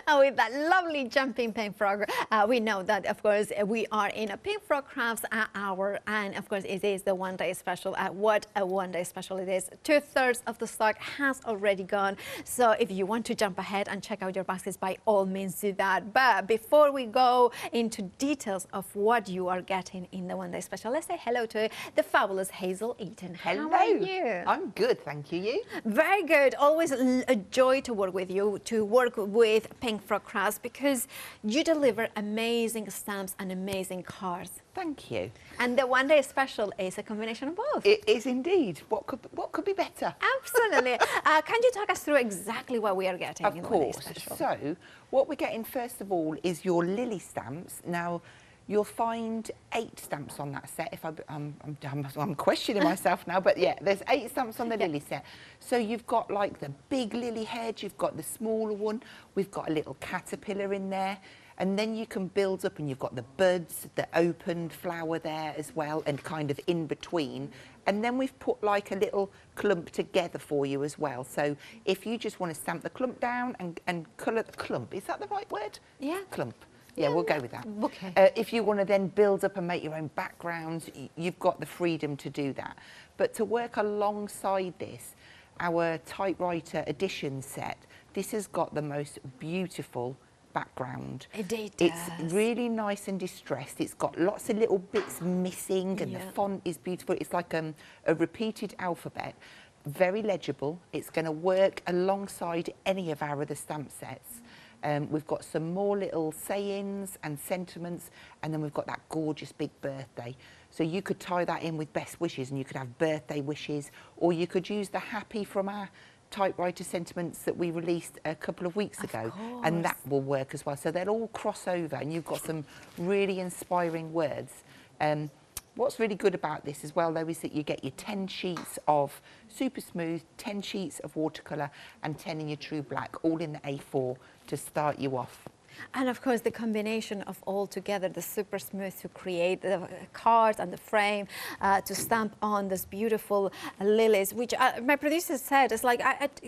And with that lovely jumping pink frog, we know that, of course, we are in a Pink Frog Crafts hour, and of course, it is the one-day special. What a one-day special it is. 2/3 of the stock has already gone. So if you want to jump ahead and check out your baskets, by all means do that. But before we go into details of what you are getting in the one-day special, let's say hello to the fabulous Hazel Eaton. Hello. How are you? I'm good, thank you. You? Very good. Always a joy to work with you, to work with Pink Frog Crafts, because you deliver amazing stamps and amazing cards. Thank you. And the one-day special is a combination of both. It is indeed. What could be better? Absolutely. Can you talk us through exactly what we are getting in the one-day special? Of course. So, what we're getting first of all is your lily stamps. Now, you'll find 8 stamps on that set. If I'm questioning myself now, but yeah, there's 8 stamps on the lily set. So you've got like the big lily head, you've got the smaller one, we've got a little caterpillar in there, and then you can build up, and you've got the buds, the opened flower there as well, and kind of in between. And then we've put like a little clump together for you as well. So if you just want to stamp the clump down and colour the clump, is that the right word? Yeah. Clump. Yeah, we'll go with that. Okay. If you want to then build up and make your own backgrounds, you've got the freedom to do that. But to work alongside this, our typewriter edition set, this has got the most beautiful background. It does. It's really nice and distressed. It's got lots of little bits missing, and the font is beautiful. It's like a repeated alphabet. Very legible. It's going to work alongside any of our other stamp sets. We've got some more little sayings and sentiments, and then we've got that gorgeous big birthday. So you could tie that in with best wishes, and you could have birthday wishes, or you could use the happy from our typewriter sentiments that we released a couple of weeks ago, and that will work as well. So they'll all cross over, and you've got some really inspiring words. What's really good about this as well, though, is that you get your 10 sheets of super smooth, 10 sheets of watercolour, and 10 in your true black, all in the A4 to start you off. And of course, the combination of all together, the super smooth to create the cards and the frame, to stamp on this beautiful lilies, which my producer said is like,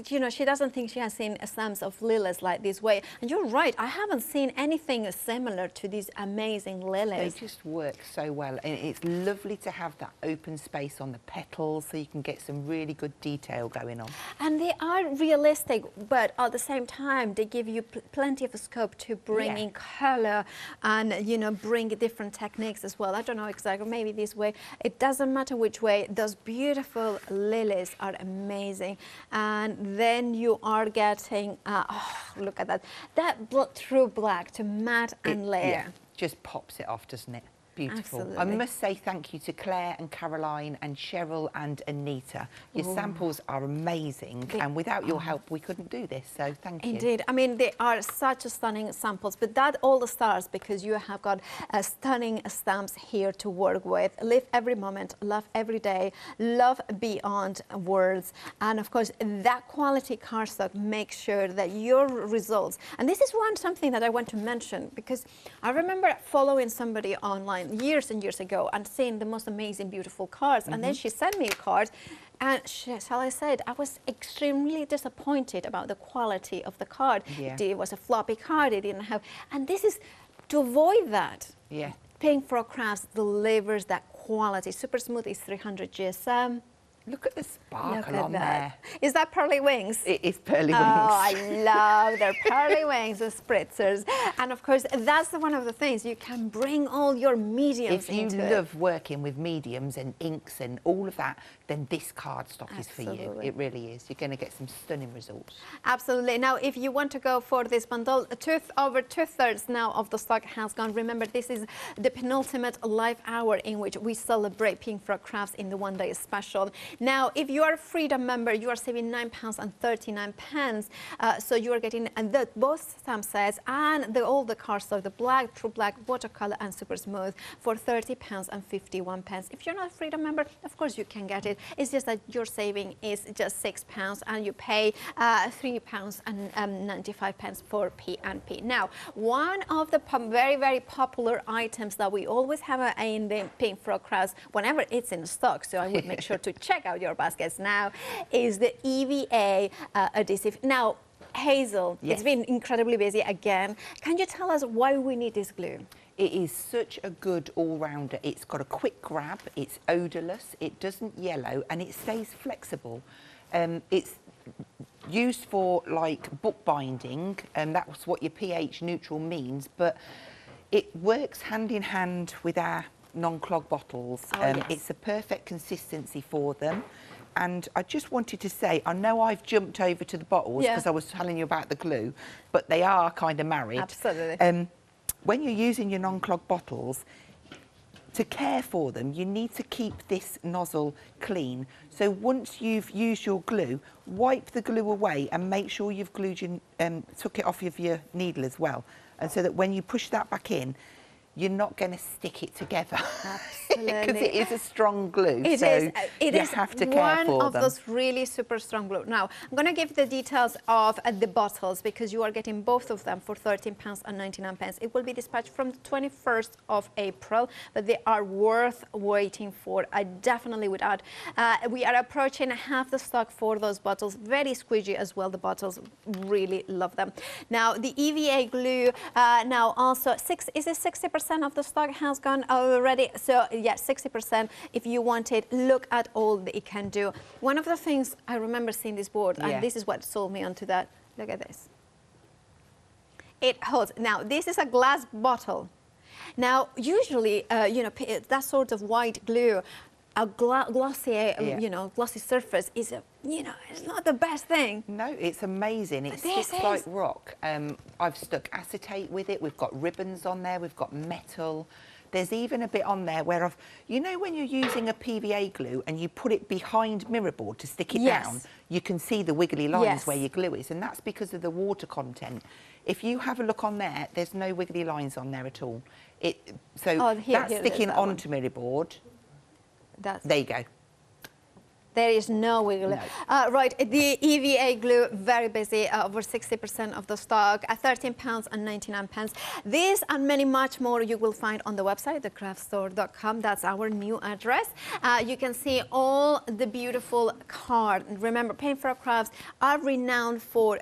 you know, she doesn't think she has seen stamps of lilies like this way. And you're right, I haven't seen anything similar to these amazing lilies. They just work so well, and it's lovely to have that open space on the petals, so you can get some really good detail going on. And they are realistic, but at the same time, they give you plenty of scope to bring in color and, you know, bring different techniques as well. I don't know exactly, maybe this way. It doesn't matter which way. Those beautiful lilies are amazing. And then you are getting, oh, look at that. That true black to matte and layer. Yeah, just pops it off, doesn't it? Beautiful. Absolutely. I must say thank you to Claire and Caroline and Cheryl and Anita. Your samples are amazing, and without your help we couldn't do this, so thank you. Indeed. I mean, they are such stunning samples, but that all stars because you have got stunning stamps here to work with. Live every moment, love every day, love beyond words, and of course that quality cardstock makes sure that your results, and this is something that I want to mention, because I remember following somebody online years and years ago and seeing the most amazing, beautiful cards. And then she sent me a card, and shall I say it, I was extremely disappointed about the quality of the card. It was a floppy card, it didn't have, and this is to avoid that. Pink Frog Crafts delivers that quality. Super Smooth is 300 GSM. Look at the sparkle on there. Is that pearly wings? It is pearly wings. Oh, I love their pearly wings, the spritzers. And of course, that's one of the things. You can bring all your mediums into it. If you love working with mediums and inks and all of that, then this cardstock is for you. It really is. You're going to get some stunning results. Absolutely. Now, if you want to go for this bundle, over 2/3 now of the stock has gone. Remember, this is the penultimate live hour in which we celebrate Pink Frog Crafts in the one-day special. Now, if you are a Freedom member, you are saving £9.39. So you are getting both stamp sets and all the cardstock, the black, true black, watercolor, and super smooth for £30.51. If you're not a Freedom member, of course you can get it. It's just that your saving is just £6, and you pay £3.95 for P&P. Now, one of the very, very popular items that we always have in the Pink Frog Crafts, whenever it's in stock, so I would make sure to check out your baskets now, is the EVA adhesive. Now, Hazel, Yes. it's been incredibly busy again. Can you tell us why we need this glue? It is such a good all-rounder. It's got a quick grab, it's odourless, it doesn't yellow, and it stays flexible. It's used for like bookbinding, and that's what your pH neutral means, but it works hand in hand with our non-clog bottles. Yes. It's a perfect consistency for them. And I just wanted to say, I know I've jumped over to the bottles because I was telling you about the glue, but they are kind of married. Absolutely. When you're using your non-clog bottles, to care for them, you need to keep this nozzle clean. So once you've used your glue, wipe the glue away and make sure you've glued your, took it off of your needle as well. And so that when you push that back in, you're not going to stick it together. Absolutely. Because it is a strong glue. It so is. It you is have to care for one of them. those really super strong glue. Now, I'm going to give the details of the bottles because you are getting both of them for £13.99. It will be dispatched from the 21st of April, but they are worth waiting for. I definitely would add. We are approaching half the stock for those bottles. Very squeegee as well, the bottles. Really love them. Now, the EVA glue, now also, is it 60% of the stock has gone already? So, yes, 60%. If you want it, look at all that it can do. One of the things I remember seeing this board, and this is what sold me onto that. Look at this. It holds. Now, this is a glass bottle. Now, usually, you know, that sort of white glue, a glossy, you know, glossy surface is, you know, it's not the best thing. No, it's amazing. It sticks like rock. I've stuck acetate with it. We've got ribbons on there. We've got metal. There's even a bit on there where you know, when you're using a PVA glue and you put it behind mirror board to stick it down, you can see the wiggly lines where your glue is, and that's because of the water content. If you have a look on there, there's no wiggly lines on there at all. That's sticking onto mirror board. There you go. There is no wiggle. No. Right, the EVA glue, very busy, over 60% of the stock, at £13.99. This and many much more you will find on the website, thecraftstore.com. That's our new address. You can see all the beautiful cards. Remember, Painful Crafts are renowned for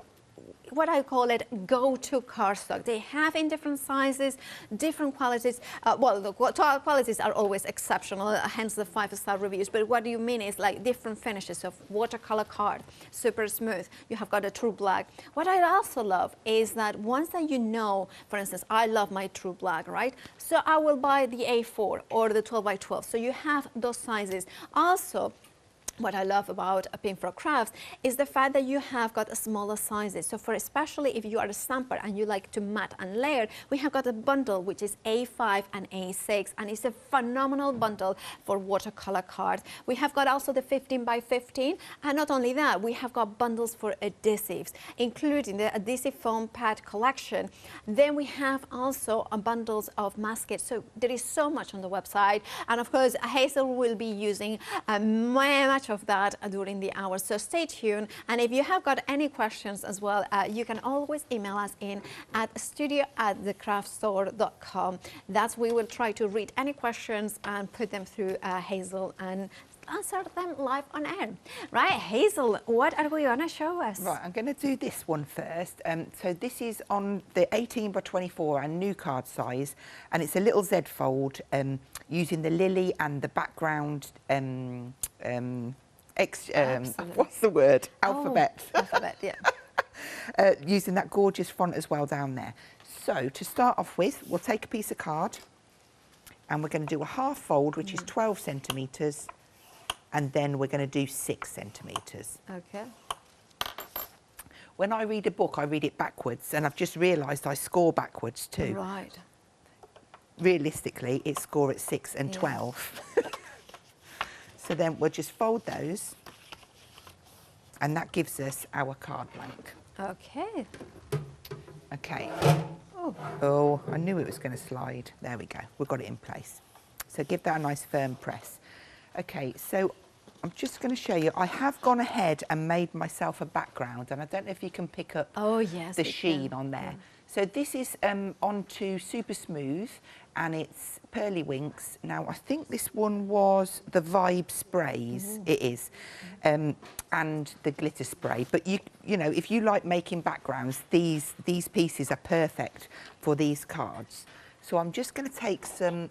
what I call it go-to cardstock. They have in different sizes, different qualities. Well, the qualities are always exceptional, hence the 5-star reviews. But what do you mean is like different finishes of watercolor card, super smooth. You have got a true black. What I also love is that once that you know, for instance, I love my true black, right? So I will buy the A4 or the 12x12. So you have those sizes. Also, what I love about Painful Crafts is the fact that you have got smaller sizes. So for especially if you are a stamper and you like to mat and layer, we have got a bundle which is A5 and A6, and it's a phenomenal bundle for watercolor cards. We have got also the 15x15, and not only that, we have got bundles for adhesives, including the adhesive foam pad collection. Then we have also bundles of maskets. So there is so much on the website, and of course Hazel will be using much of that during the hour, so stay tuned. And if you have got any questions as well, you can always email us in at studio@thecraftstore.com. That's we will try to read any questions and put them through Hazel and answer them live on air. Right, Hazel, what are we going to show us? Right, I'm going to do this one first. So this is on the 18x24, our new card size, and it's a little Z fold using the lily and the background, what's the word? Alphabet. Oh, alphabet, yeah. Using that gorgeous font as well down there. So to start off with, we'll take a piece of card and we're going to do a half fold, which is 12 centimetres. And then we're going to do 6 centimetres. Okay. When I read a book, I read it backwards, and I've just realised I score backwards too. Right. Realistically, it's score at 6 and 12. So then we'll just fold those, and that gives us our card blank. Okay. Okay. Oh, I knew it was going to slide. There we go. We've got it in place. So give that a nice firm press. Okay, so I'm just going to show you. I have gone ahead and made myself a background, and I don't know if you can pick up the sheen on there. So this is onto Super Smooth, and it's Pearly Winks. Now, I think this one was the Vibe Sprays. It is. And the glitter spray. But you know, if you like making backgrounds, these pieces are perfect for these cards. So I'm just going to take some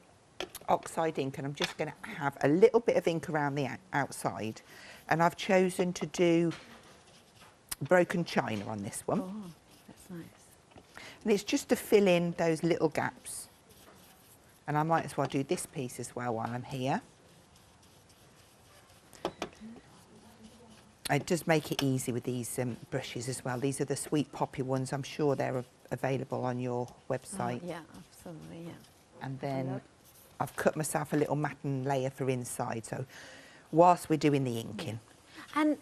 oxide ink, and I'm just going to have a little bit of ink around the outside. And I've chosen to do broken china on this one. Oh, that's nice. And it's just to fill in those little gaps. And I might as well do this piece as well while I'm here. It does make it easy with these brushes as well. These are the Sweet Poppy ones. I'm sure they're available on your website. Oh, yeah, absolutely, yeah. And then I've cut myself a little matting layer for inside. So whilst we're doing the inking. And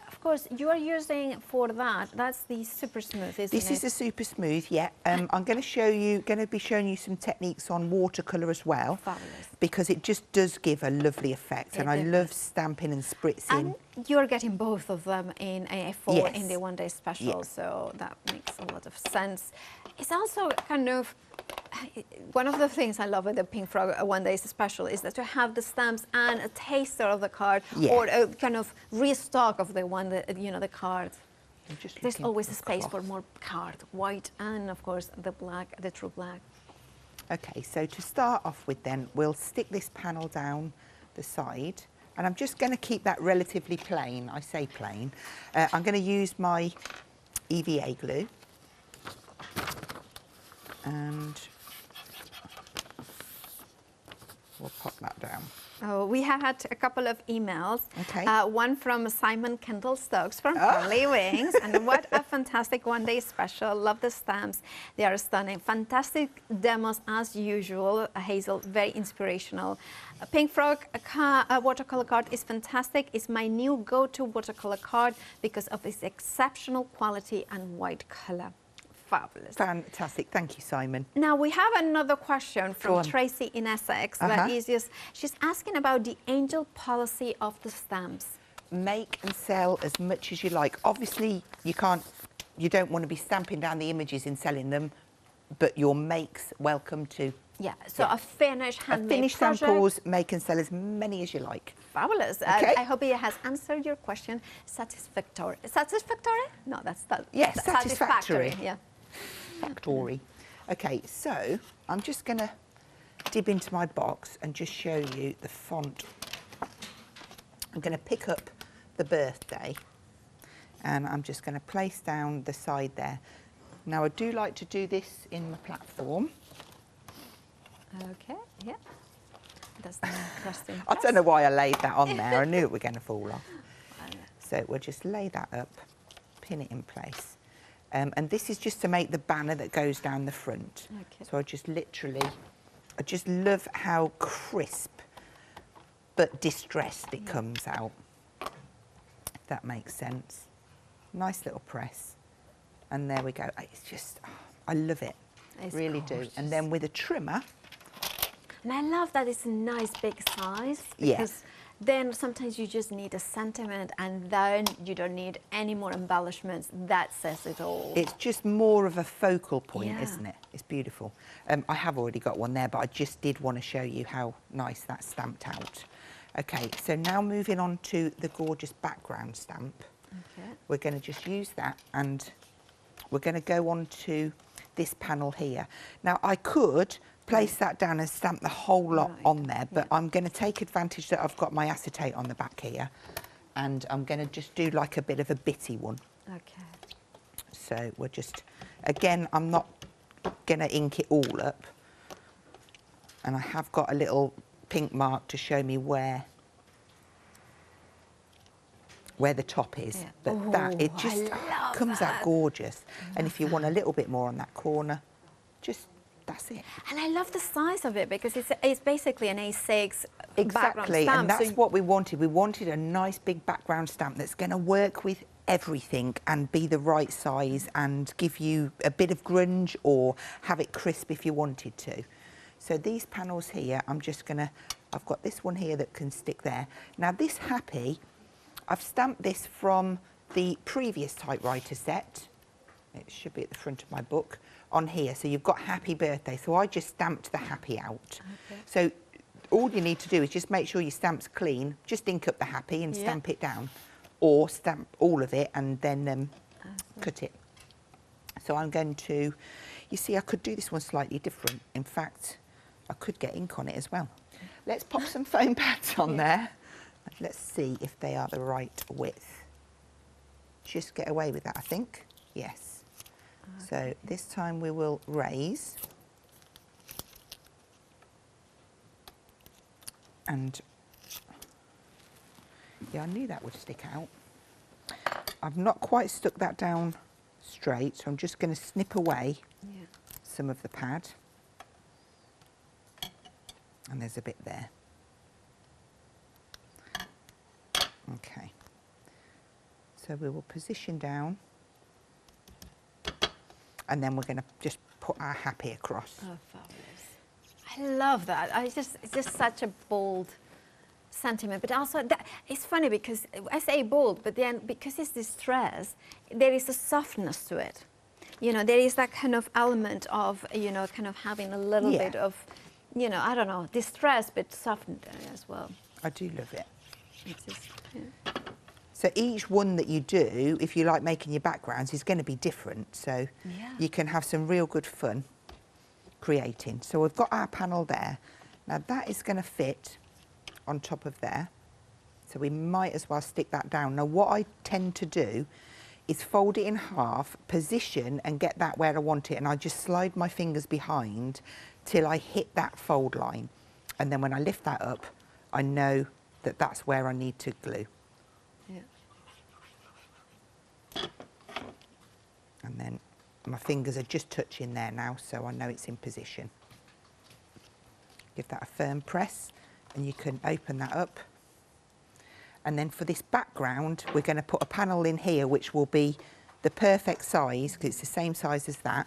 of course, you are using for that's the Super Smooth, isn't it? This is a Super Smooth, yeah. I'm going to be showing you some techniques on watercolour as well. Fabulous. Because it just does give a lovely effect, and I love stamping and spritzing. And you're getting both of them in A4 Yes. in the one-day special, Yes. so that makes a lot of sense. It's also kind of one of the things I love with the Pink Frog one-day special is that to have the stamps and a taster of the card, or a kind of restock of the one, you know, the card. There's always a space for more card, white, and of course the black, the true black. Okay, so to start off with then, we'll stick this panel down the side, and I'm just going to keep that relatively plain. I say plain. I'm going to use my EVA glue, and we'll pop that down. Oh, we have had a couple of emails. Okay. One from Simon Kendall Stokes from Pearly Wings. And what a fantastic one-day special. Love the stamps. They are stunning. Fantastic demos as usual. Hazel, very inspirational. Pink Frog watercolor card is fantastic. It's my new go-to watercolor card because of its exceptional quality and white color. Fabulous. Fantastic. Thank you, Simon. Now we have another question from Tracy in Essex. That is just, she's asking about the angel policy of the stamps. Make and sell as much as you like. Obviously, you don't want to be stamping down the images and selling them, but your makes welcome to. Yeah, so a finished handmade finished samples, make and sell as many as you like. Fabulous. Okay. I hope it has answered your question satisfactory. Satisfactory? No, that's that. Yes, satisfactory. Yeah. Factory. Okay, so I'm just going to dip into my box and just show you the font. I'm going to pick up the birthday, and I'm just going to place down the side there. Now, I do like to do this in my platform. Okay, yeah. That's the interesting. I don't know why I laid that on there. I knew it was going to fall off. So we'll just lay that up, pin it in place. And this is just to make the banner that goes down the front. Okay. So I just love how crisp but distressed it comes out, if that makes sense. Nice little press. And there we go. It's just, I love it. It's really gorgeous. do. And then with a trimmer. And I love that it's a nice big size. Because then sometimes you just need a sentiment, and then you don't need any more embellishments. That says it all. It's just more of a focal point, isn't it? It's beautiful. I have already got one there, but I just did want to show you how nice that's stamped out. Okay, so now moving on to the gorgeous background stamp. Okay. We're going to just use that, and we're going to go on to this panel here. Now, I could place that down and stamp the whole lot on there, but I'm going to take advantage that I've got my acetate on the back here, and I'm going to just do like a bit of a bitty one. Okay. So we're just, again, I'm not going to ink it all up, and I have got a little pink mark to show me where the top is, but that, it just comes out gorgeous. And if you want a little bit more on that corner, just, that's it. And I love the size of it because it's basically an A6 background Exactly, stamp. and that's what we wanted. We wanted a nice big background stamp that's going to work with everything and be the right size and give you a bit of grunge or have it crisp if you wanted to. So these panels here, I've got this one here that can stick there. Now this Happy, I've stamped this from the previous typewriter set. it should be at the front of my book, on here. So you've got happy birthday. So I just stamped the happy out. Okay. So all you need to do is just make sure your stamp's clean, just ink up the happy and stamp it down, or stamp all of it and then cut it. So I'm going to, you see, I could do this one slightly different. In fact, I could get ink on it as well. Let's pop some foam pads on there. Let's see if they are the right width. Just get away with that, I think. Yes. Okay. So this time we will raise. And yeah, I knew that would stick out. I've not quite stuck that down straight, so I'm just going to snip away some of the pad. And there's a bit there. Okay. So we will position down. And then we're going to just put our happy across. Oh, fabulous. I love that. It's just such a bold sentiment, but also it's funny because I say bold, but then because it's distress, there is a softness to it. You know, there is that kind of element of, you know, kind of having a little bit of, you know, I don't know, distress, but softened as well. I do love it. It's just, So each one that you do, if you like making your backgrounds, is going to be different. So you can have some real good fun creating. So we've got our panel there. Now that is going to fit on top of there. So we might as well stick that down. Now what I tend to do is fold it in half, position and get that where I want it. And I just slide my fingers behind till I hit that fold line. And then when I lift that up, I know that that's where I need to glue. And then my fingers are just touching there now, so I know it's in position. Give that a firm press and you can open that up. And then for this background, we're going to put a panel in here which will be the perfect size, because it's the same size as that,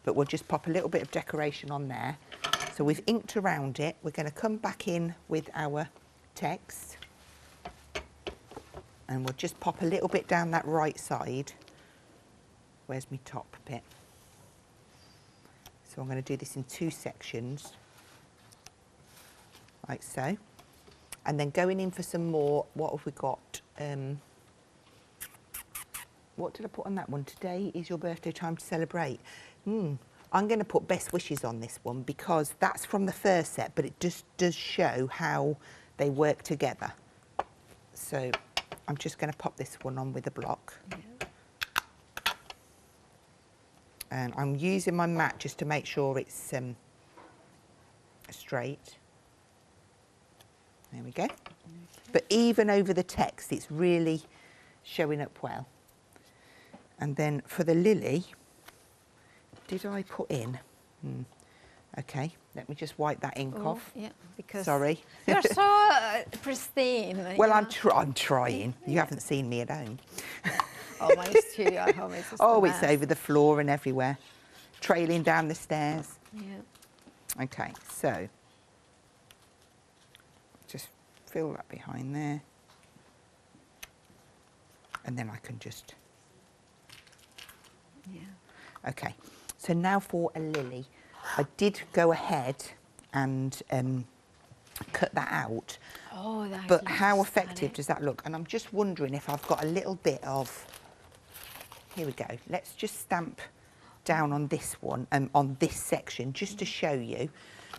but we'll just pop a little bit of decoration on there. So we've inked around it. We're going to come back in with our text and we'll just pop a little bit down that right side. Where's my top bit? So I'm going to do this in 2 sections, like so. And then going in for some more, what have we got? What did I put on that one? Today is your birthday, time to celebrate. I'm going to put best wishes on this one because that's from the first set, but it just does show how they work together. So I'm just going to pop this one on with a block. And I'm using my mat just to make sure it's straight. There we go. But even over the text, it's really showing up well. And then for the lily, did I put in? Okay, let me just wipe that ink off. Yeah, because sorry. You're so pristine. Well, I'm trying. You haven't seen me at home. Oh, my studio at home is just it's over the floor and everywhere, trailing down the stairs. Yeah. Okay, so just fill that behind there. And then I can just... Okay, so now for a lily. I did go ahead and cut that out. Oh, that but how effective does that look? And I'm just wondering if I've got a little bit of... Here we go. Let's just stamp down on this one and on this section just to show you,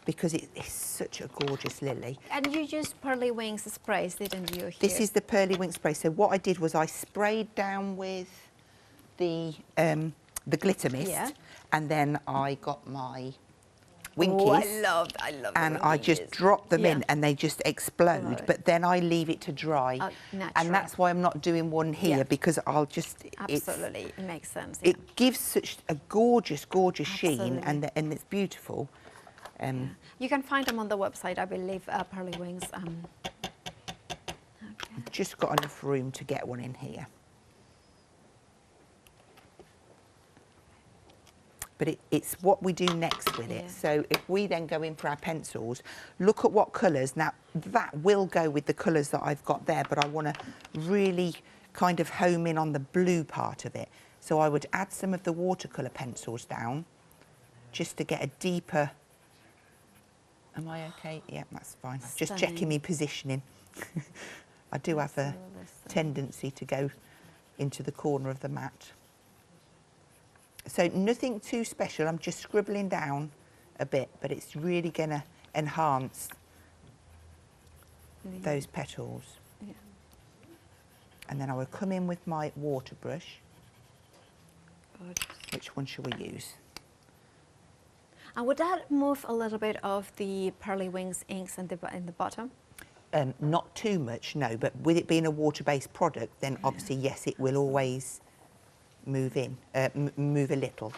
because it is such a gorgeous lily. And you used Pearly Wings sprays, didn't you? Here? This is the Pearly Wing spray. So what I did was I sprayed down with the glitter mist, and then I got my Winkies. Oh, I love and I just drop them in and they just explode, but then I leave it to dry. And that's why I'm not doing one here, because I'll just... Absolutely, it makes sense. It gives such a gorgeous, gorgeous sheen, and it's beautiful. You can find them on the website, I believe, Pearly Wings. Just got enough room to get one in here. But it's what we do next with it. So if we then go in for our pencils, look at what colours. Now, that will go with the colours that I've got there, but I want to really kind of home in on the blue part of it. So I would add some of the watercolour pencils down just to get a deeper... Am I okay? Yeah, that's fine. Just checking me positioning. I do have a tendency to go into the corner of the mat. So nothing too special. I'm just scribbling down a bit, but it's really going to enhance those petals. Yeah. And then I will come in with my water brush. Good. Which one shall we use? And would that move a little bit of the Pearly Wings inks in the bottom? Not too much, no, but with it being a water-based product, then obviously, yes, it will always move in, move a little.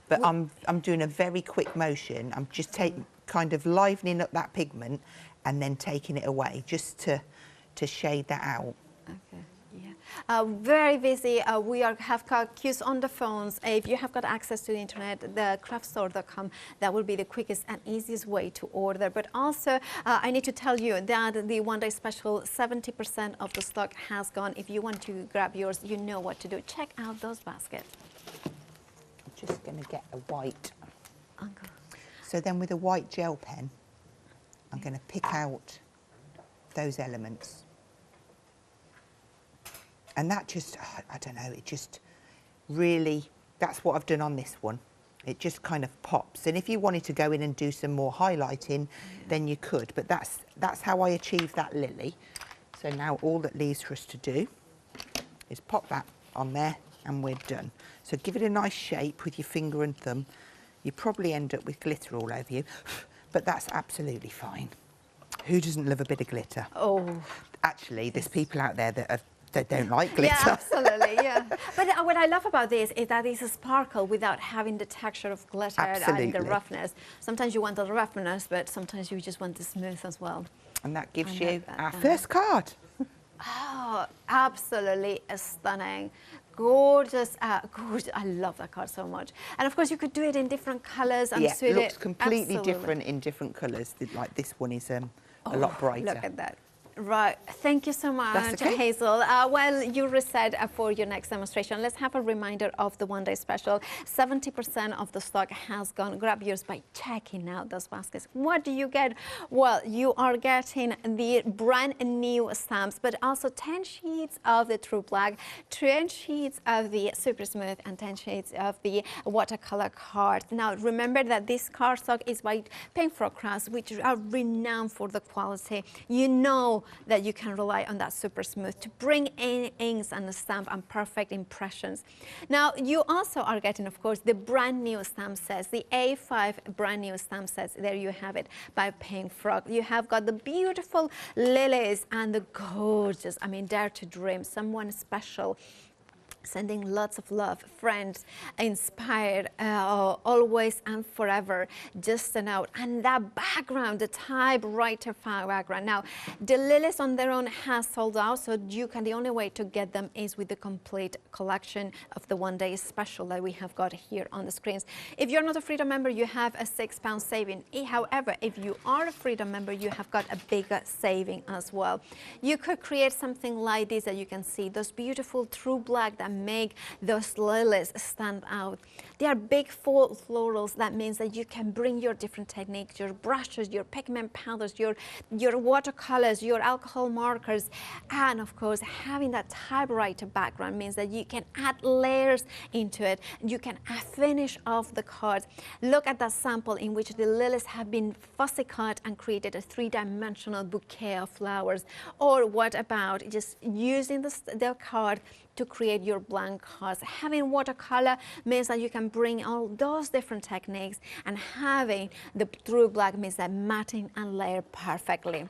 But I'm doing a very quick motion. I'm just kind of livening up that pigment and then taking it away just to shade that out. Okay. Yeah. Very busy. We have got queues on the phones. If you have got access to the internet, the craftstore.com, that will be the quickest and easiest way to order. But also, I need to tell you that the one-day special, 70% of the stock has gone. If you want to grab yours, you know what to do. Check out those baskets. I'm just going to get a white. Okay. So then with a white gel pen, I'm going to pick out those elements. And that just, I don't know, it just really, that's what I've done on this one. It just kind of pops. And if you wanted to go in and do some more highlighting, then you could. But that's how I achieved that lily. So now all that leaves for us to do is pop that on there and we're done. So give it a nice shape with your finger and thumb. You probably end up with glitter all over you, but that's absolutely fine. Who doesn't love a bit of glitter? Oh. Actually, there's people out there that don't like glitter. Yeah, absolutely, yeah. But what I love about this is that it's a sparkle without having the texture of glitter and the roughness. Sometimes you want the roughness, but sometimes you just want the smooth as well. And that gives you our first card. Oh, absolutely stunning. Gorgeous, gorgeous. I love that card so much. And of course, you could do it in different colours and suit it. Yeah, it looks completely different in different colours. Like this one is a lot brighter. Look at that. Right, thank you so much, That's okay. Hazel. Well, you reset for your next demonstration. Let's have a reminder of the one-day special. 70% of the stock has gone. Grab yours by checking out those baskets. What do you get? Well, you are getting the brand new stamps, but also 10 sheets of the True Black, 10 sheets of the Super Smooth, and 10 sheets of the watercolor card. Now, remember that this card stock is by Paint4 Crafts, which are renowned for the quality. You know that you can rely on that Super Smooth to bring in inks and stamp and perfect impressions. Now, you also are getting, of course, the brand new stamp sets, the A5 brand new stamp sets. There you have it by Paint4. You have got the beautiful lilies and the gorgeous, I mean, Dare to Dream, someone special. Sending lots of love, friends, inspired, always and forever, just a note. And that background, the typewriter background. Now, the lilies on their own has sold out, so the only way to get them is with the complete collection of the one-day special that we have got here on the screens. If you're not a Freedom member, you have a £6 saving. However, if you are a Freedom member, you have got a bigger saving as well. You could create something like this that you can see, those beautiful True Black that make those lilies stand out. They are big full florals. That means that you can bring your different techniques, your brushes, your pigment powders, your watercolors, your alcohol markers, and of course having that typewriter background means that you can add layers into it. You can finish off the cards. Look at that sample in which the lilies have been fussy cut and created a three-dimensional bouquet of flowers. Or what about just using the card to create your blank cards. Having watercolor means that you can bring all those different techniques, and having the True Black means that matting and layer perfectly.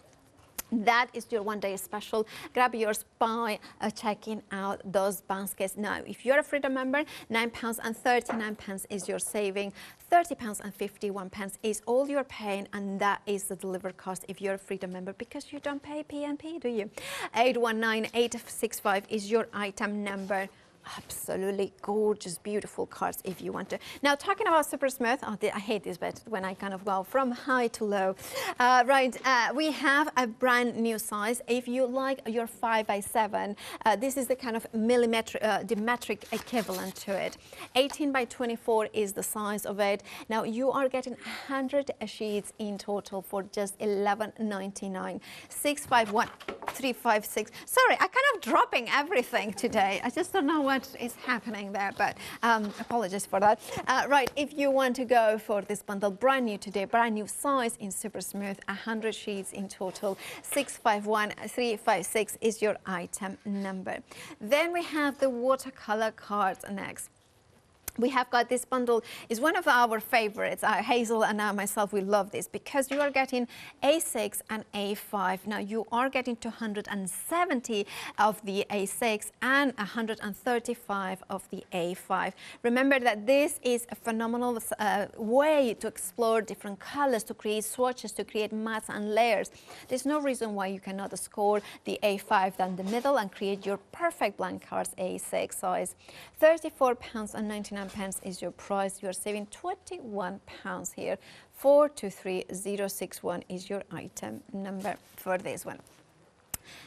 That is your one-day special. Grab yours by checking out those baskets. Now, if you're a Freedom member, £9.39 is your saving. £30.51 is all you're paying, and that is the delivered cost if you're a Freedom member, because you don't pay P&P, do you? 819865 is your item number. Absolutely gorgeous, beautiful cards if you want to. Now, talking about super smooth, I hate this bit when I kind of go from high to low. We have a brand new size. If you like your 5x7, this is the kind of the metric equivalent to it. 18 by 24 is the size of it. Now, you are getting 100 sheets in total for just $11.99. 651 356. Sorry, I kind of dropping everything today. I just don't know what is happening there, but apologies for that. Right, if you want to go for this bundle, brand new today, brand new size in super smooth, 100 sheets in total. 651 356 is your item number. Then we have the watercolor cards next. We have got this bundle, is one of our favorites. Hazel and I myself, we love this because you are getting A6 and A5. Now you are getting 270 of the A6 and 135 of the A5. Remember that this is a phenomenal way to explore different colors, to create swatches, to create mattes and layers. There's no reason why you cannot score the A5 down the middle and create your perfect blank cards A6 size. £34.99 is your price. You are saving £21 here. 423061 is your item number for this one.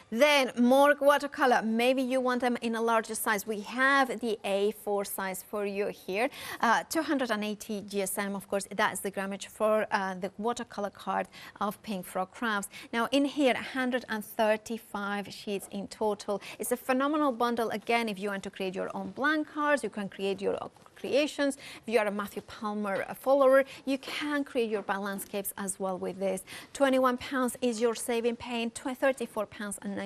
Then more watercolor. Maybe you want them in a larger size. We have the A4 size for you here. 280 GSM, of course, that's the grammage for the watercolor card of Pink Frog Crafts. Now in here, 135 sheets in total. It's a phenomenal bundle. Again, if you want to create your own blank cards, you can create your creations. If you are a Matthew Palmer follower, you can create your landscapes as well with this. £21 is your saving, paying £34.99.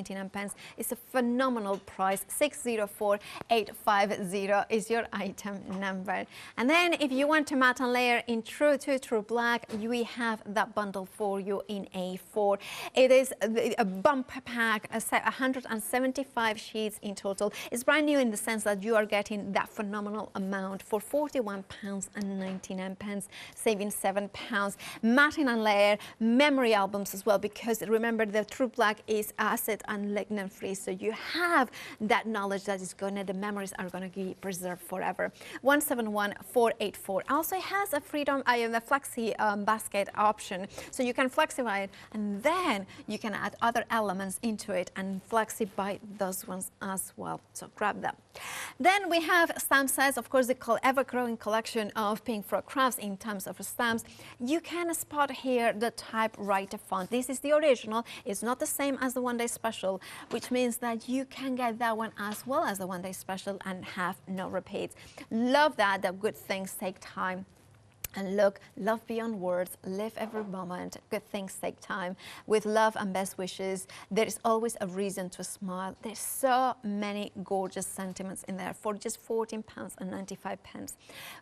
It's a phenomenal price. 604850 is your item number. And then if you want to matte and layer in true black, we have that bundle for you in A4. It is a bumper pack, 175 sheets in total. It's brand new in the sense that you are getting that phenomenal amount for £41.99, saving £7. Matting and layer, memory albums as well, because remember the true black is acid and lignin free, so you have that knowledge that is the memories are going to be preserved forever. 171484. Also it has a freedom, the flexi basket option, so you can flexify it and then you can add other elements into it and flexify those ones as well. So grab them. Then we have stamp sets, of course, the ever-growing collection of Pink Frog Crafts in terms of stamps. You can spot here the typewriter font. This is the original. It's not the same as the one-day special, which means that you can get that one as well as the one-day special and have no repeats. Love that good things take time. And look, love beyond words, live every moment, good things take time. With love and best wishes, there is always a reason to smile. There's so many gorgeous sentiments in there for just £14.95.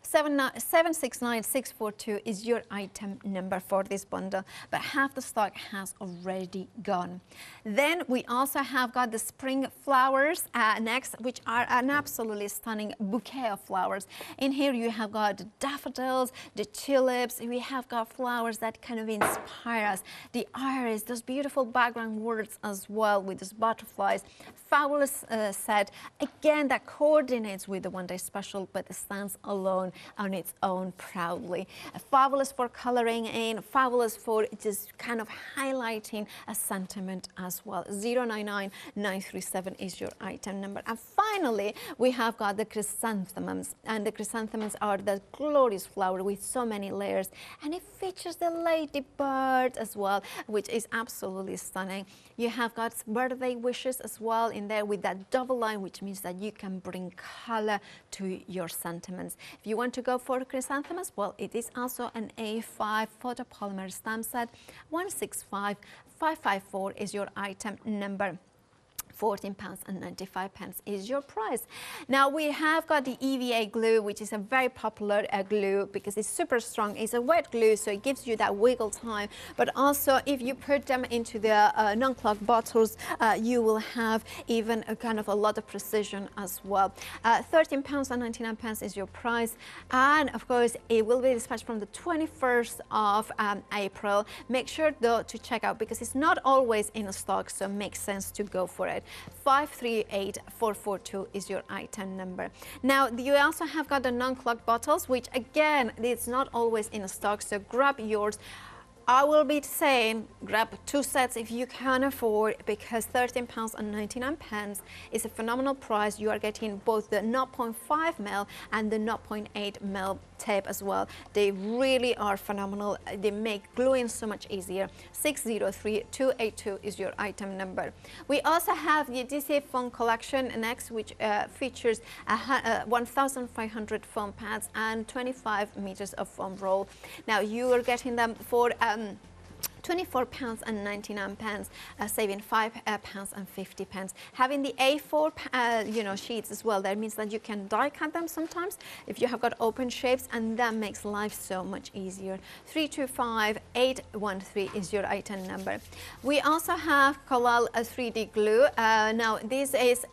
769642 is your item number for this bundle, but half the stock has already gone. Then we also have got the spring flowers next, which are an absolutely stunning bouquet of flowers. In here you have got the daffodils, the tulips, we have got flowers that kind of inspire us, the iris, those beautiful background words as well with those butterflies. Fabulous set, again, that coordinates with the one-day special, but stands alone on its own proudly. Fabulous for coloring in, fabulous for just kind of highlighting a sentiment as well. 099937 is your item number. And finally, we have got the chrysanthemums, and the chrysanthemums are the glorious flower with so many layers, and it features the ladybird as well, which is absolutely stunning. You have got birthday wishes as well in there with that double line, which means that you can bring color to your sentiments. If you want to go for chrysanthemums, well, it is also an A5 photopolymer stamp set. 165554 is your item number. £14.95 is your price. Now we have got the EVA glue, which is a very popular glue because it's super strong. It's a wet glue, so it gives you that wiggle time, but also if you put them into the non-clog bottles, you will have even a kind of a lot of precision as well. £13.99 is your price, and of course it will be dispatched from the 21st of April. Make sure though to check out because it's not always in stock, so it makes sense to go for it. 538442 is your item number. Now, you also have got the non-clog bottles, which again, it's not always in stock, so grab yours. I will be saying grab 2 sets if you can afford, because £13.99 is a phenomenal price. You are getting both the 0.5mm and the 0.8mm tape as well. They really are phenomenal. They make gluing so much easier. 603282 is your item number. We also have the DC foam collection next, which features 1,500 foam pads and 25 meters of foam roll. Now you are getting them for £24.99, saving £5.50. Having the A4 sheets as well, that means that you can die cut them sometimes if you have got open shapes, and that makes life so much easier. 325813 is your item number. We also have Collal 3D glue. Now this is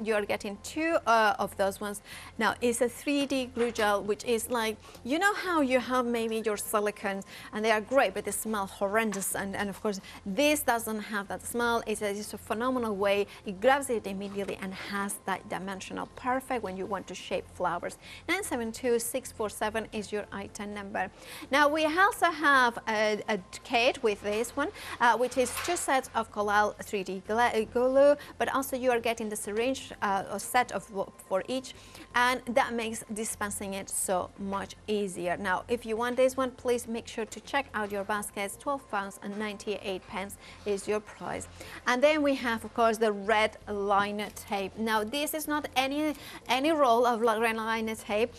you are getting 2 of those ones. Now it's a 3D glue gel, which is like, you know how you have maybe your silicones and they are great but they smell horrendous, and of course this doesn't have that smell. It's a phenomenal way. It grabs it immediately and has that dimensional perfect when you want to shape flowers. 972647 is your item number. Now we also have a kit with this one, which is 2 sets of Collal 3D glue, but also you are getting the syringe a set of for each, and that makes dispensing it so much easier. Now if you want this one, please make sure to check out your baskets. £12.98 is your price. And then we have, of course, the red liner tape. Now this is not any roll of red liner tape.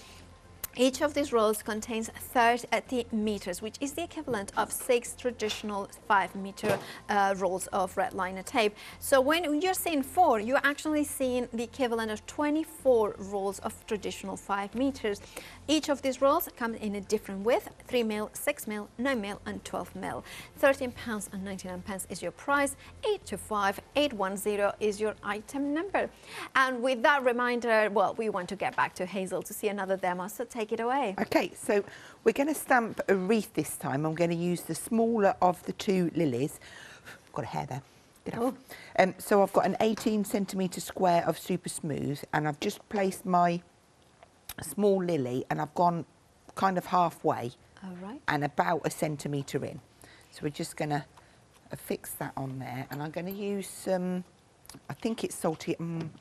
Each of these rolls contains 30 meters, which is the equivalent of 6 traditional 5-meter rolls of red liner tape. So when you're seeing 4, you're actually seeing the equivalent of 24 rolls of traditional 5 meters. Each of these rolls come in a different width: 3mm, 6mm, 9mm, and 12mm. £13.99 is your price. 825810 is your item number. And with that reminder, well, we want to get back to Hazel to see another demo. So take it away. Okay, so we're going to stamp a wreath this time. I'm going to use the smaller of the 2 lilies. Got a hair there. Get off. So I've got an 18cm square of super smooth, and I've just placed my small lily, and I've gone kind of halfway. All right. And about 1 centimetre in. So we're just going to affix that on there, and I'm going to use some, I think it's salty, I'm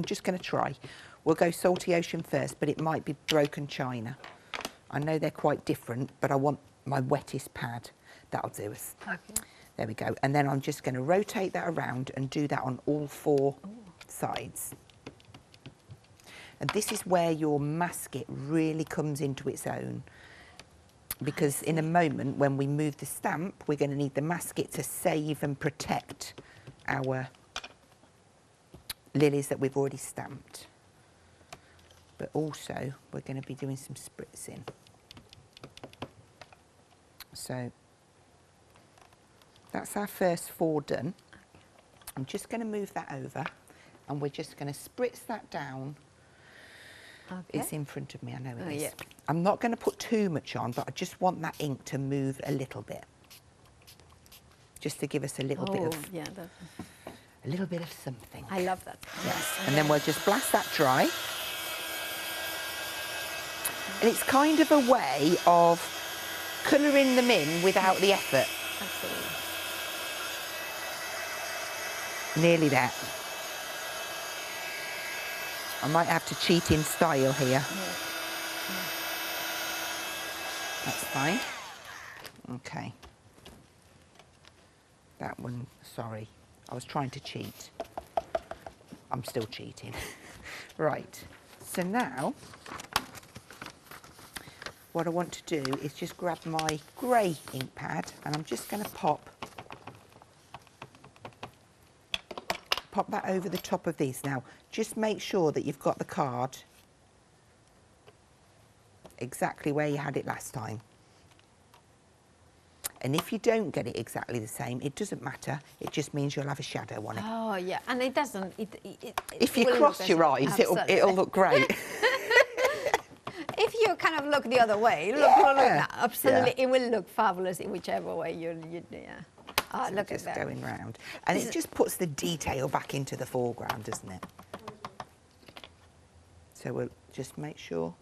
just going to try. We'll go Salty Ocean first, but it might be Broken China. I know they're quite different, but I want my wettest pad. That'll do us. Okay. There we go. And then I'm just going to rotate that around and do that on all 4 sides. And this is where your masket really comes into its own, because in a moment when we move the stamp, we're going to need the masket to save and protect our lilies that we've already stamped. But also we're going to be doing some spritzing. So that's our first 4 done. I'm just going to move that over, and we're just going to spritz that down. Okay. It's in front of me, I know it is. Yeah. I'm not going to put too much on, but I just want that ink to move a little bit, just to give us a little bit of a little bit of something. I love that. Yes. And then we'll just blast that dry. And it's kind of a way of colouring them in without the effort. Absolutely. Nearly there. I might have to cheat in style here. Yeah. That's fine. Okay. That one, sorry. I was trying to cheat. I'm still cheating. Right. So now, what I want to do is just grab my grey ink pad, and I'm just going to pop that over the top of these. Now, just make sure that you've got the card exactly where you had it last time. And if you don't get it exactly the same, it doesn't matter. It just means you'll have a shadow on it. Oh, yeah. And it doesn't... If you cross your eyes, it'll look great. If you kind of look the other way, absolutely, yeah. It will look fabulous in whichever way you yeah. Oh, So look just at that. going round. And it just puts the detail back into the foreground, doesn't it? So we'll just make sure.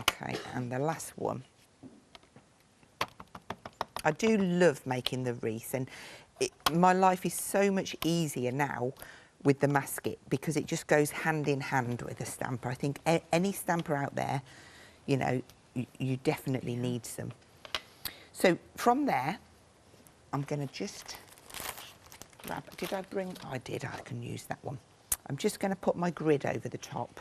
Okay, and the last one. I do love making the wreath, and my life is so much easier now with the masket because it just goes hand in hand with a stamper. I think any stamper out there, you know, you definitely need some. So from there, I'm going to just grab, did I bring, oh, I did, I can use that one. I'm just going to put my grid over the top.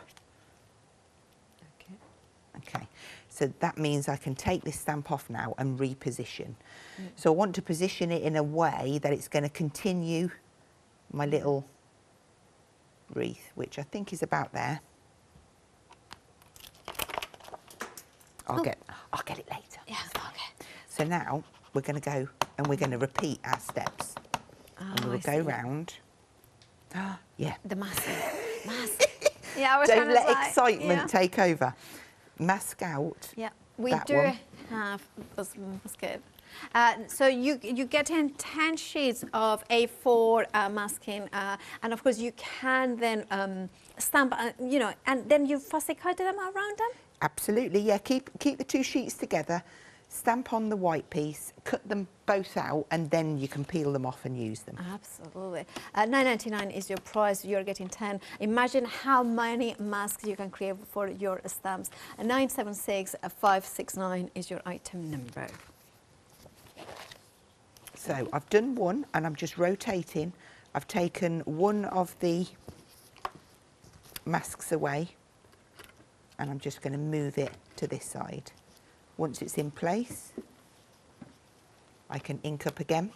Okay, so that means I can take this stamp off now and reposition. So I want to position it in a way that it's going to continue my little wreath, which I think is about there. I'll get it later. Yeah, okay. So now we're going to go and we're going to repeat our steps. And we'll go round. Yeah. The mask. Yeah, I was Don't trying to let say, excitement take over. Mask out. Yeah, we that do one. have this masking. So you get in 10 sheets of A4 masking, and of course you can then stamp, you know, and then you fussy cut them around them. Absolutely, yeah. Keep the 2 sheets together. Stamp on the white piece, cut them both out, and then you can peel them off and use them. Absolutely. $9.99 is your price. You're getting 10. Imagine how many masks you can create for your stamps. 976-569 is your item number. So I've done one, and I'm just rotating. I've taken one of the masks away, and I'm just going to move it to this side. Once it's in place, I can ink up again.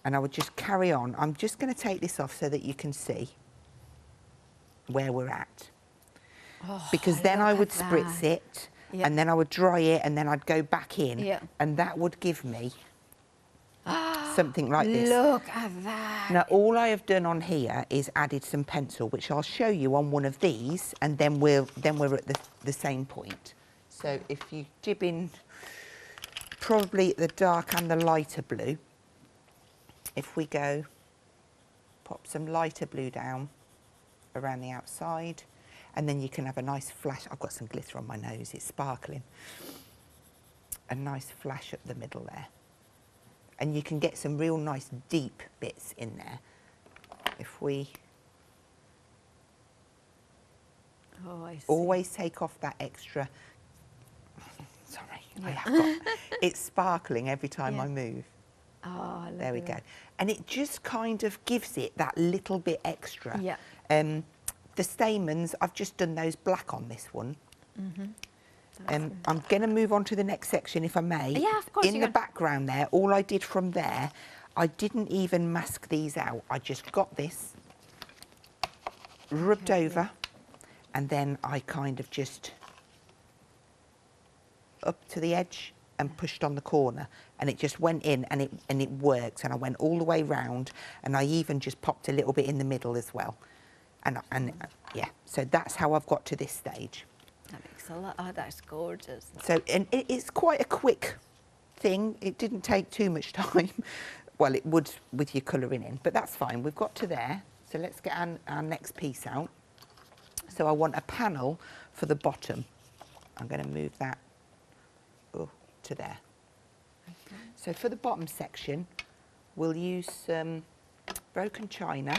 And I would just carry on. I'm just going to take this off so that you can see where we're at. Oh, because then I would spritz it, and then I would dry it, and then I'd go back in, and that would give me something like this. Look at that. Now, all I have done on here is added some pencil, which I'll show you on one of these, and then we're at the same point. So if you dib in probably the dark and the lighter blue, if we go, pop some lighter blue down around the outside, and then you can have a nice flash. I've got some glitter on my nose, it's sparkling. A nice flash up the middle there. And you can get some real nice deep bits in there. If we always take off that extra, sorry, I have got, it's sparkling every time I move. Oh, there we go. And it just kind of gives it that little bit extra. Yeah. The stamens, I've just done those black on this one. I'm going to move on to the next section, if I may. Yeah, of course. In the background there, all I did from there, I didn't even mask these out. I just got this, rubbed over, and then I kind of just up to the edge and pushed on the corner, and it just went in, and it works. And I went all the way round, and I even just popped a little bit in the middle as well. And yeah, so that's how I've got to this stage. That makes a lot. Oh, that's gorgeous. So, and it's quite a quick thing. It didn't take too much time. Well, it would with your colouring in, but that's fine. We've got to there. So let's get our next piece out. So I want a panel for the bottom. I'm going to move that to there. Okay. So for the bottom section, we'll use some broken china.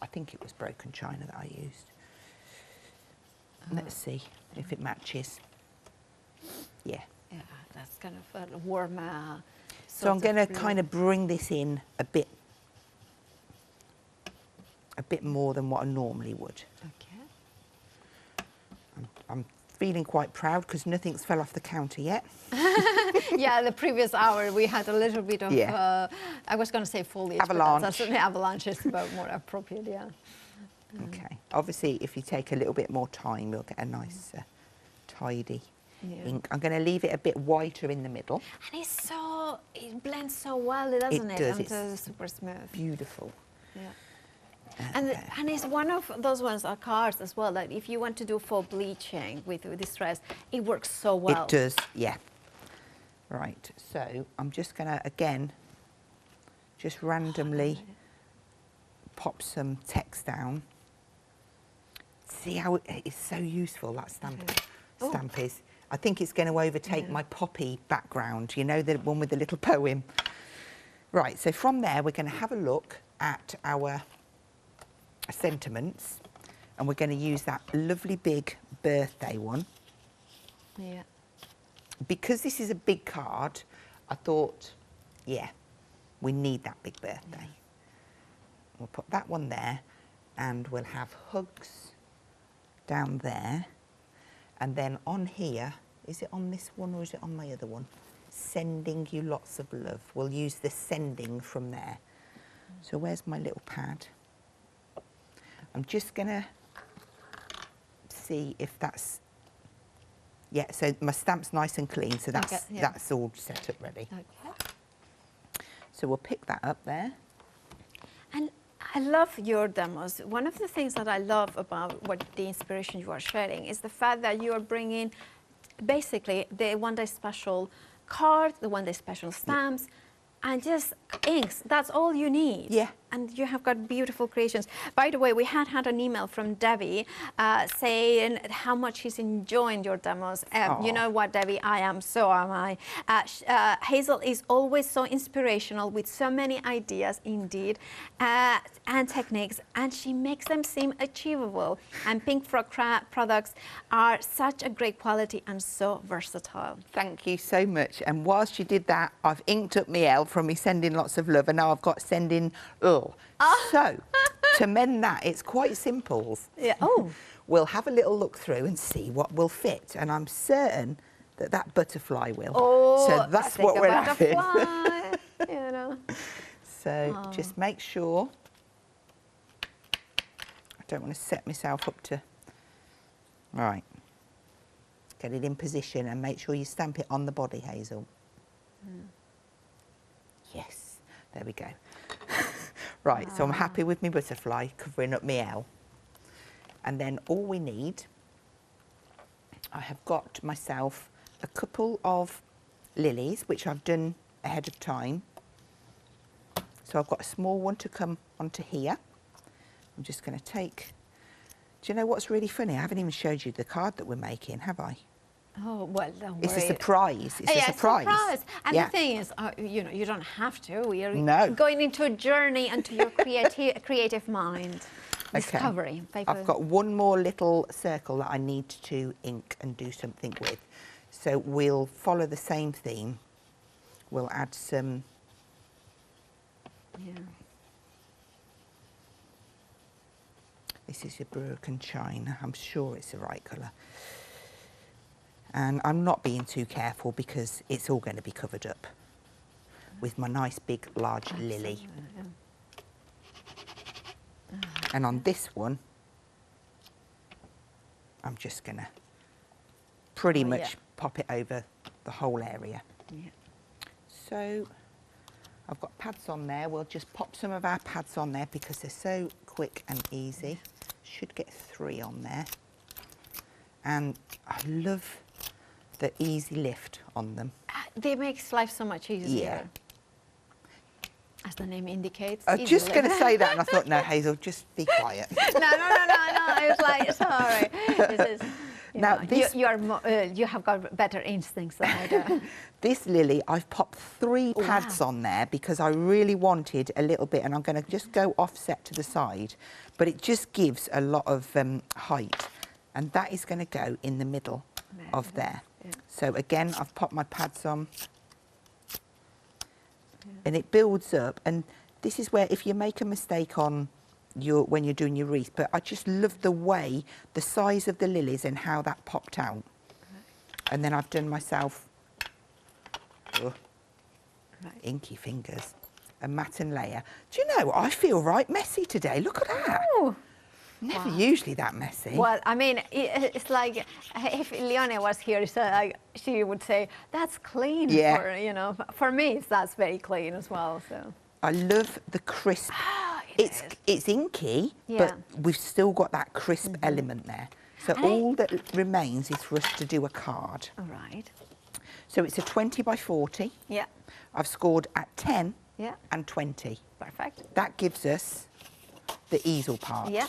I think it was broken china that I used. Let's see if it matches. Yeah. Yeah, that's kind of a warm. So I'm going to kind of bring this in a bit more than what I normally would. Okay. I'm feeling quite proud because nothing's fell off the counter yet. Yeah, the previous hour we had a little bit of, I was going to say foliage. Avalanche. But that's avalanche is about more appropriate, yeah. Okay. Obviously, if you take a little bit more time, you'll get a nice, tidy ink. I'm going to leave it a bit whiter in the middle. And it blends so well, doesn't it? It does. It's super smooth. Beautiful. Yeah. And it's one of those ones, cards as well, that if you want to do full bleaching with distress, it works so well. It does, yeah. Right, so I'm just going to, again, just randomly pop some text down. See how it's so useful, that stamp is. I think it's going to overtake my poppy background, you know, the one with the little poem. Right, so from there we're going to have a look at our sentiments, and we're going to use that lovely big birthday one. Yeah. Because this is a big card, I thought, yeah, we need that big birthday. Yeah. We'll put that one there, and we'll have hugs down there. And then on here, is it on this one or is it on my other one? Sending you lots of love. We'll use the sending from there. So where's my little pad? I'm just going to see if that's... Yeah, so my stamp's nice and clean, so that's, that's all set up ready. Okay. So we'll pick that up there. And I love your demos. One of the things that I love about what the inspiration you are sharing is the fact that you are bringing basically the one-day special card, the one-day special stamps, and just inks. That's all you need. Yeah. And you have got beautiful creations. By the way, we had an email from Debbie saying how much she's enjoying your demos. You know what, Debbie? I am, so am I. Hazel is always so inspirational with so many ideas, indeed, and techniques, and she makes them seem achievable. And Pink Frog products are such a great quality and so versatile. Thank you so much. And whilst you did that, I've inked up my L from me sending lots of love, and now I've got sending So, to mend that, it's quite simple. Yeah. We'll have a little look through and see what will fit, and I'm certain that that butterfly will. So that's what we're having. You know. So just make sure. I don't want to set myself up to... Right. Get it in position and make sure you stamp it on the body, Hazel. Yes, there we go. Right, so I'm happy with my butterfly covering up my L. And then all we need, I have got myself a couple of lilies, which I've done ahead of time. So I've got a small one to come onto here. I'm just going to take... Do you know what's really funny? I haven't even showed you the card that we're making, have I? Oh, well, don't worry. It's a surprise. It's a surprise. And the thing is, you know, you don't have to. We are No. going into a journey into your creative mind. Discovery. Okay. I've got one more little circle that I need to ink and do something with. So we'll follow the same theme. We'll add some... Yeah. This is your broken china. I'm sure it's the right colour. And I'm not being too careful because it's all going to be covered up with my nice big large lily. And on this one, I'm just going to pretty much pop it over the whole area. Yeah. So I've got pads on there. We'll just pop some of our pads on there because they're so quick and easy. Should get 3 on there. And I love the easy lift on them. They make life so much easier. Yeah. As the name indicates. I was just going to say that, and I thought, no, Hazel, just be quiet. No. I was like, sorry. This is, you have got better instincts than I do. This lily, I've popped 3 pads on there because I really wanted a little bit, and I'm going to just go offset to the side, but it just gives a lot of height, and that is going to go in the middle of there. Yeah. So again, I've popped my pads on. And it builds up, and this is where if you make a mistake on when you're doing your wreath, but I just love the way, the size of the lilies and how that popped out. And then I've done myself, inky fingers, a matten layer. Do you know, I feel right messy today. Look at that. Oh. Never usually that messy. Well, I mean, it's like if Leonie was here, so she would say, that's clean. For, you know, for me, that's very clean as well. So I love the crisp It's inky, but we've still got that crisp element there. So all that remains is for us to do a card. All right. So it's a 20 by 40. Yeah. I've scored at 10 and 20. Perfect. That gives us the easel part. Yeah.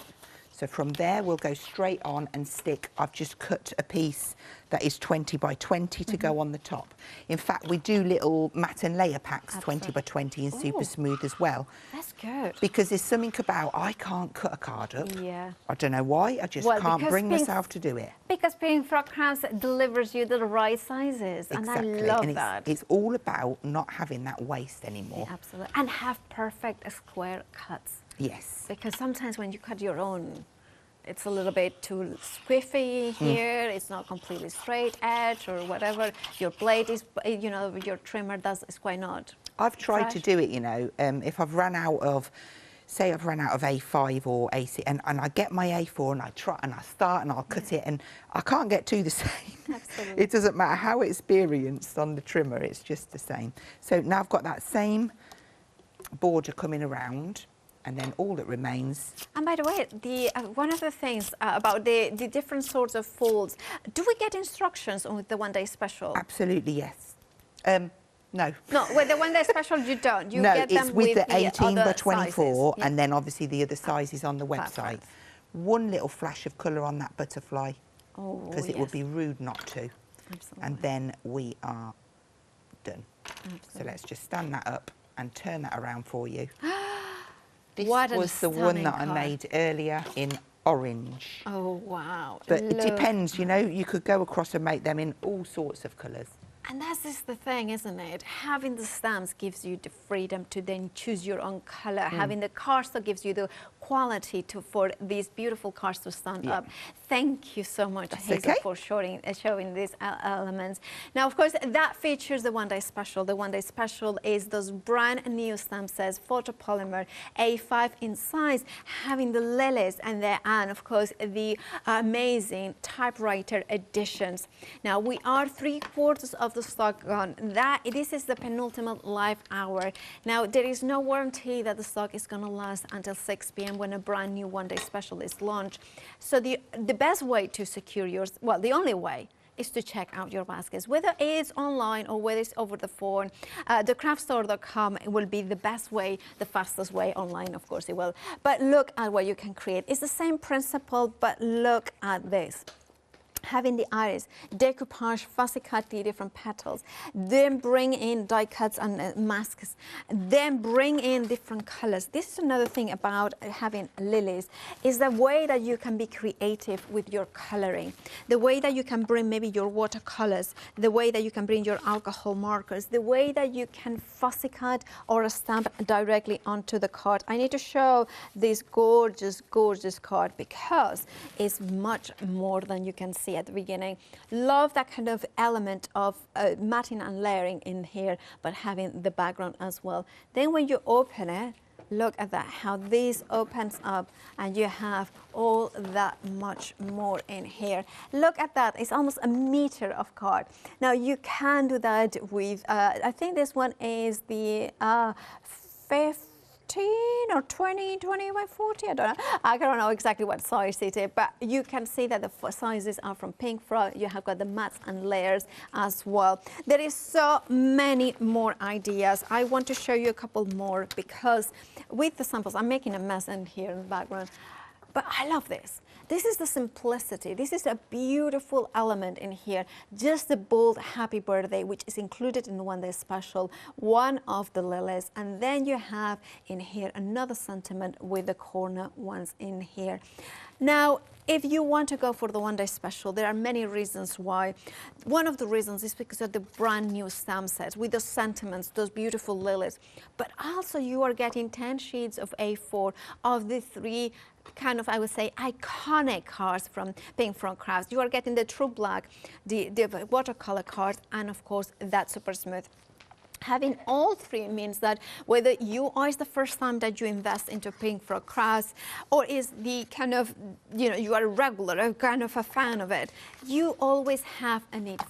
So from there, we'll go straight on and stick. I've just cut a piece that is 20 by 20 to go on the top. In fact, we do little matte and layer packs, 20 by 20 and super smooth as well. That's good. Because there's something about, I can't cut a card up. Yeah. I don't know why, I just can't bring myself to do it. Because Pink Frog Crafts delivers you the right sizes. Exactly. And I love and that. It's all about not having that waste anymore. Yeah, absolutely. And have perfect square cuts. Yes. Because sometimes when you cut your own, it's a little bit too squiffy here. It's not completely straight edge or whatever. Your blade is, you know, your trimmer is quite not. I've tried to do it, you know, if I've run out of, say I've run out of A5 or A6, and I get my A4 and I try and I start and I'll cut it and I can't get two the same. Absolutely. It doesn't matter how experienced on the trimmer, it's just the same. So now I've got that same border coming around. And then all that remains. And by the way, one of the things about the different sorts of folds, do we get instructions on the one-day special? Absolutely, yes. No. No, with the one-day special you don't. You no, get them it's with the 18 by 24, yeah. and then obviously the other sizes on the website. Perfect. One little flash of colour on that butterfly, because it would be rude not to. Absolutely. And then we are done. Absolutely. So let's just stand that up and turn that around for you. This what was the one that I made earlier in orange. Oh, wow. But it depends, you know, you could go across and make them in all sorts of colours. And that's just the thing, isn't it? Having the stamps gives you the freedom to then choose your own colour. Having the cardstock gives you the quality for these beautiful cards to stand up. Thank you so much, Hazel, for showing these elements. Now, of course, that features the one-day special. The one-day special is those brand new stamp sets, photopolymer, A5 in size, having the lilies and of course, the amazing typewriter editions. Now, we are 3/4 of the stock gone. This is the penultimate live hour. Now, there is no warranty that the stock is going to last until 6 p.m. when a brand new one-day special is launched. So the best way to secure yours, well, the only way is to check out your baskets, whether it's online or whether it's over the phone. Thecraftstore.com will be the best way, the fastest way. Online, of course, it will. But look at what you can create. It's the same principle, but look at this. Having the iris, decoupage, fussy cut the different petals, then bring in die cuts and masks, then bring in different colors. This is another thing about having lilies, is the way that you can be creative with your coloring, the way that you can bring maybe your watercolors, the way that you can bring your alcohol markers, the way that you can fussy cut or stamp directly onto the card. I need to show this gorgeous, gorgeous card because it's much more than you can see at the beginning. Love that kind of element of matting and layering in here, but having the background as well. Then when you open it, look at that, how this opens up and you have all that much more in here. Look at that, it's almost a meter of card. Now you can do that with, I think this one is the 15 or 20 by 40, I don't know exactly what size it is, but you can see that the sizes are from Pink Frog. You have got the mats and layers as well. There is so many more ideas. I want to show you a couple more because with the samples, I'm making a mess in here in the background, but I love this. This is the simplicity. This is a beautiful element in here. Just the bold happy birthday, which is included in the one-day special, one of the lilies, and then you have in here another sentiment with the corner ones in here. Now, if you want to go for the one-day special, there are many reasons why. One of the reasons is because of the brand new stamp sets with those sentiments, those beautiful lilies. But also you are getting 10 sheets of A4 of the 3 kind of, I would say, iconic cards from Pink Frog Crafts. You are getting the true black, the watercolor cards, and of course that super smooth. Having all 3 means that whether you are the first time that you invest into Pink Frog Crafts or is the kind of, you know, you are a regular, kind of a fan of it, you always have a need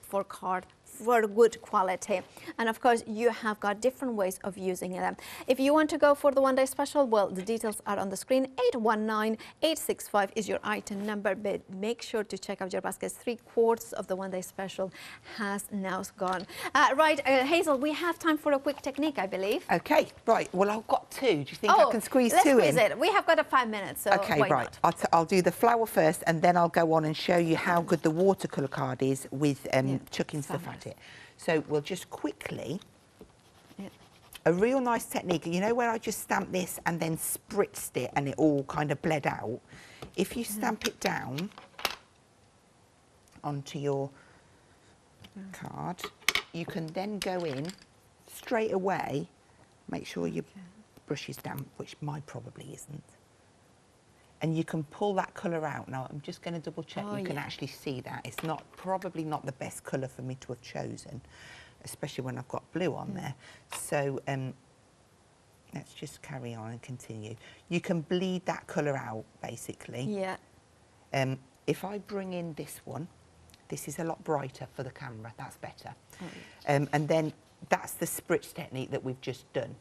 for card for good quality. And of course, you have got different ways of using them. If you want to go for the one-day special, well, the details are on the screen. 819-865 is your item number, but make sure to check out your baskets. 3/4 of the one-day special has now gone. Right, Hazel, we have time for a quick technique, I believe. Okay, right. Well, I've got 2. Do you think I can squeeze 2 in? Let's squeeze it. We have got 5 minutes, so okay, why right. not? I'll do the flower first, and then I'll go on and show you how good the watercolour card is with chucking stuff at it. So we'll just quickly... A real nice technique, you know where I just stamped this and then spritzed it and it all kind of bled out? If you stamp it down onto your card, you can then go in straight away, make sure your brush is damp, which mine probably isn't. And you can pull that colour out. Now, I'm just going to double check you can actually see that. It's probably not the best colour for me to have chosen, especially when I've got blue on there. So let's just carry on and continue. You can bleed that colour out, basically. Yeah. If I bring in this one, this is a lot brighter for the camera. That's better. And then that's the spritz technique that we've just done.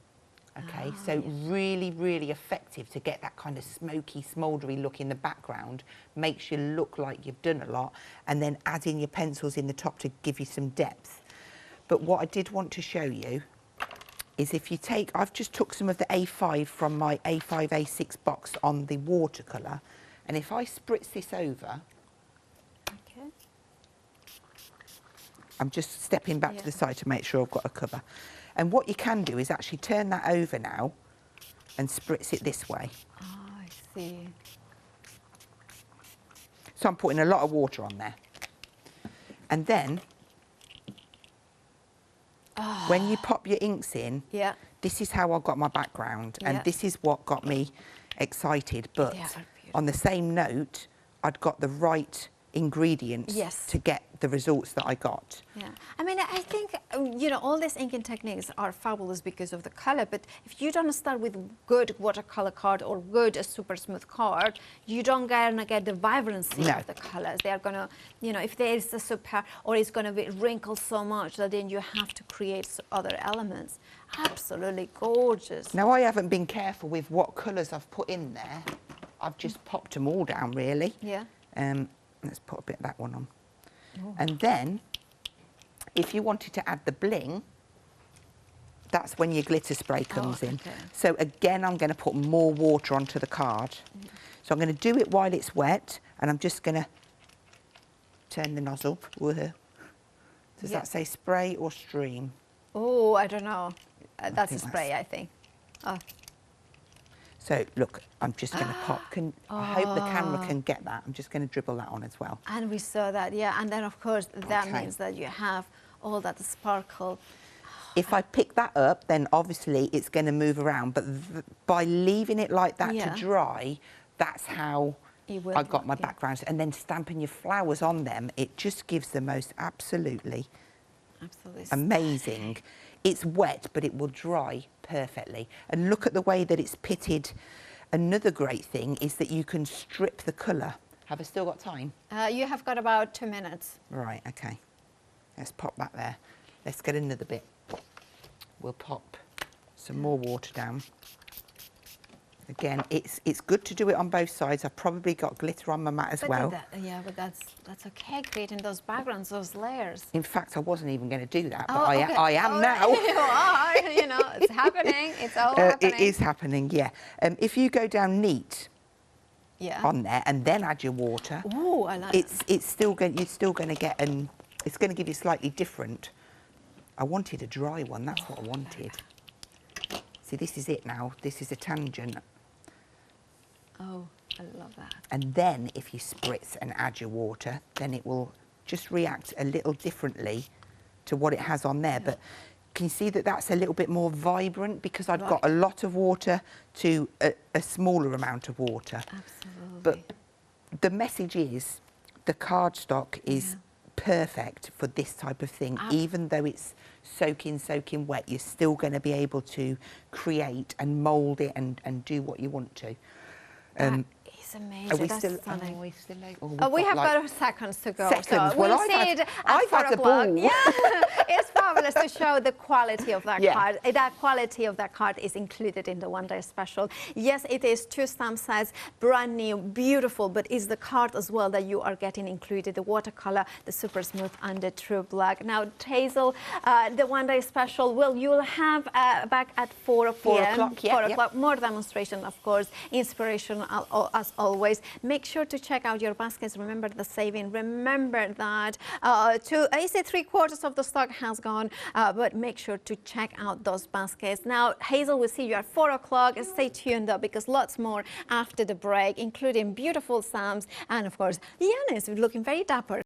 Okay, so really, really effective to get that kind of smoky, smouldery look in the background. Makes you look like you've done a lot. And then add in your pencils in the top to give you some depth. But what I did want to show you is if you take, I've just took some of the A5 from my A5, A6 box on the watercolour, and if I spritz this over, I'm just stepping back to the side to make sure I've got a cover. And what you can do is actually turn that over now and spritz it this way. Oh, I see. So I'm putting a lot of water on there. And then when you pop your inks in, this is how I got my background, and this is what got me excited. But on the same note, I'd got the right ingredients to get the results that I got. Yeah, I mean, I think, you know, all these inking techniques are fabulous because of the color, but if you don't start with good watercolor card or good super smooth card, you don't gonna get the vibrancy of the colors. They are gonna, you know, if there is a super, or it's gonna be wrinkled so much that then you have to create other elements. Absolutely gorgeous. Now, I haven't been careful with what colors I've put in there. I've just popped them all down, really. Yeah. Let's put a bit of that one on. And then, if you wanted to add the bling, that's when your glitter spray comes in. So again, I'm going to put more water onto the card. So I'm going to do it while it's wet, and I'm just going to turn the nozzle. Does that say spray or stream? Oh, I don't know. That's a spray, I think. So, look, I'm just going to pop. I hope the camera can get that. I'm just going to dribble that on as well. And we saw that, and then, of course, that means that you have all that sparkle. If I pick that up, then obviously it's going to move around. But by leaving it like that to dry, that's how I got my backgrounds. And then stamping your flowers on them, it just gives the most absolutely amazing. It's wet, but it will dry perfectly. And look at the way that it's pitted. Another great thing is that you can strip the colour. Have I still got time? You have got about 2 minutes. Right, okay. Let's pop that there. Let's get another bit. We'll pop some more water down. Again, it's good to do it on both sides. I've probably got glitter on my mat as well. But that's okay, creating those backgrounds, those layers. In fact, I wasn't even going to do that, but I am now. You are, you know, it's happening. It's all happening. It is happening, yeah. If you go down neat on there and then add your water, ooh, I like it's still going. You're still going to get it's going to give you slightly different. I wanted a dry one. That's what I wanted. See, this is it now. This is a tangent. Oh, I love that. And then if you spritz and add your water, then it will just react a little differently to what it has on there. But can you see that that's a little bit more vibrant because I've got a lot of water to a smaller amount of water. Absolutely. But the message is the cardstock is perfect for this type of thing. Even though it's soaking wet, you're still going to be able to create and mould it and do what you want to. That is It's amazing. Are we That's still? stunning. Are we still late? Or We we've have got, about seconds to go. Seconds. So Well, we'll see it at I've 4 had a o'clock. ball. Yeah, it's fabulous to show the quality of that Yeah. card. That quality of that card is included in the one-day special. Yes, it is 2 stamp sets, brand new, beautiful, but it's the card as well that you are getting included, the watercolor, the super smooth, and the true black. Now, Hazel, the one-day special, well, you'll have back at 4 p.m. o'clock, yeah, 4 o'clock, more demonstration, of course, inspiration as always. Make sure to check out your baskets. Remember the saving. Remember that I say 3/4 of the stock has gone, but make sure to check out those baskets. Now, Hazel will see you at 4 o'clock. Stay tuned though, because lots more after the break, including beautiful stamps and, of course, Yanis looking very dapper.